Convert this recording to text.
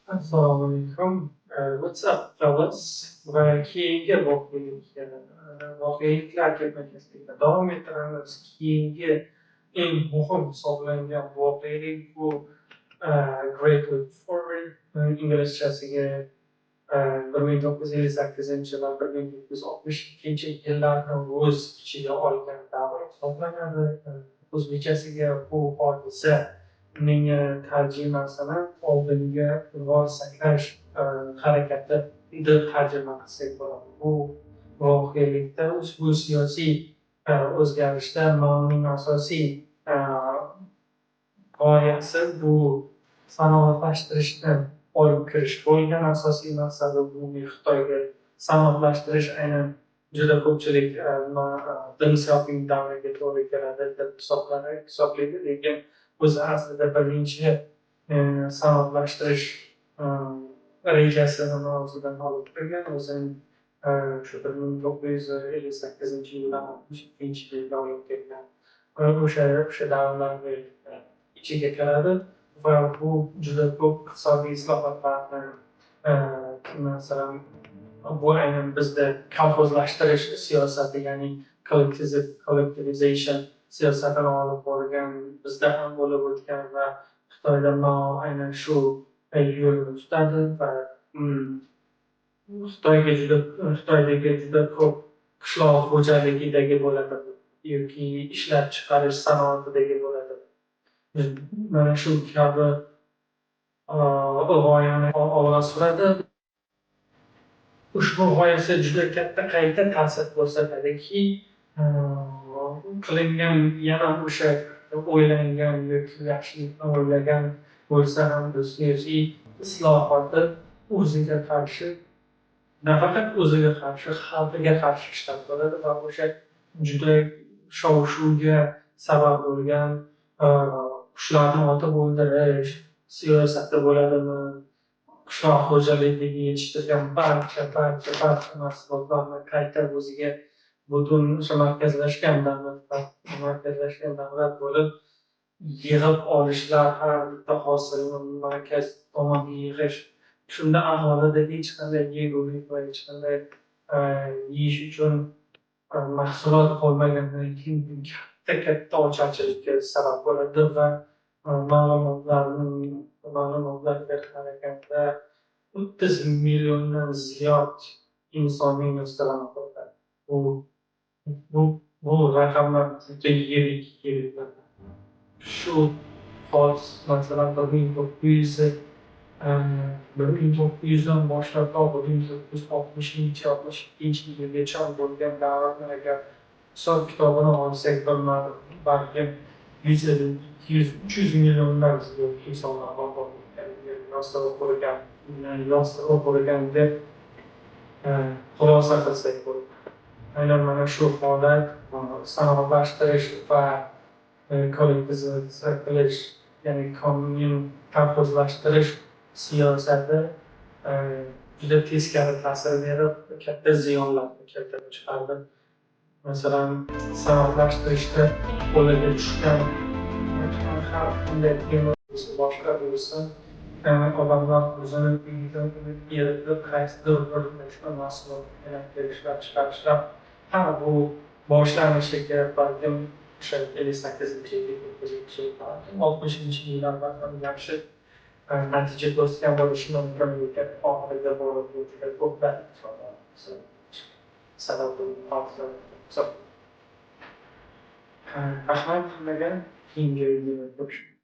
Assalomu alaykum. What's up, fellas? Va keyingi voqeliklar ketma-ketlikda davom ettiramiz. Keyingi eng muhim hisoblangan voqelik bu Great Leap Forward. Inglizchasiga 1958 va 1962 yillarni o'z ichiga olgan davr hisoblanadi. O'zbekchasiga bu hodisa tarjimasini oldinga uvol sakrash harakati deb tarjima qilsak bo'ladi. Bu voqelikda ushbu siyosiy o'zgarishda Maoning asosiy g'oyasi bu sanoatlashtirishni olib kirish bo'lgan. Asosiy maqsadi bu Xitoyga sanoatlashtirish aynan juda ko'pchilik Deng Xiaoping davriga to'g'ri keladi deb hisoblaydi, lekin o'zi aslida birinchi sanoatlashtirish rejasini mavzudan olib kirgan. O'zining shu 1958 yildan 62 yilga olib kelgan. O'sha davrlarni ichiga kiradi va bu juda ko'p iqtisodiy islohotlarni, masalan, bu aynan bizda kolxozlashtirish siyosati, ya'ni collectivization siyosatini olib borgan, bizda ham bo'lib o'tgan va Xitoyda Mao aynan shu yo'lni tutadi va Xitoydagi juda ko'p qishloq xo'jaligidagi bo'ladi yoki ishlab chiqarish sanoatidagi bo'ladi. Mana shu kabi g'oyani olg'a suradi. Ushbu g'oyasi juda katta qayta ta'sir ko'rsatadiki, qilingan yana o'sha o'ylangan yoki yaxshilikni o'ylagan bo'lsa ham bu siyosiy islohoti o'ziga qarshi, nafaqat o'ziga qarshi, xalqiga qarshi ishlab bo'ladi va o'sha juda shov-shuvga sabab bo'lgan qushlarni otib o'ldirish siyosati bo'ladimi, qishloq xo'jaligidagi yetishtirgan barcha mahsulotlarni qayta o'ziga butun markazlashgan davlat bo'lib yig'ib olishlar, har bitta hosilni markaz tomon yig'ish. Shunda aholida hech qanday yegulik va hech qanday yeyish uchun mahsulot qolmagandan keyin katta ocharchilikka sabab bo'ladi va ma'lumotlarga qaraganda 30 milliondan ziyod insonning o'stirilib qoladi. Bu raqamlar juda yirik. Shu masalan 1900dan boshlab 1960-62-yilgacha bo'lgan davrni agar hisob kitobini olsak, balkim 100-300 milliondan ziyod insonlar vafot yostirib qo'ygan deb xulosa qilsak bo'ladi. Aynan mana shu holat sanoatlashtirish va kollektivizatsiya qilish, ya'ni kolxozlashtirish siyosati juda teskari ta'sir berib, katta ziyonlarni keltirib chiqardi. Masalan, sanoatlashtirishda qo'lga tushgan har qanday boshqa bo'lsa, odamlar o'zini eritib, qaysidir bir mahsulotni ishlab chiqarishlar. Bu boshlanishiga balkim o'sha 58-60-yillarda ham yaxshi natija ko'rsatgan bo'lishi mumkin, lekin oxiriga borib juda ko'plab sababli hodisa hisoblanadi. Rahmat hammaga. Keyingi videoda ko'rishamiz.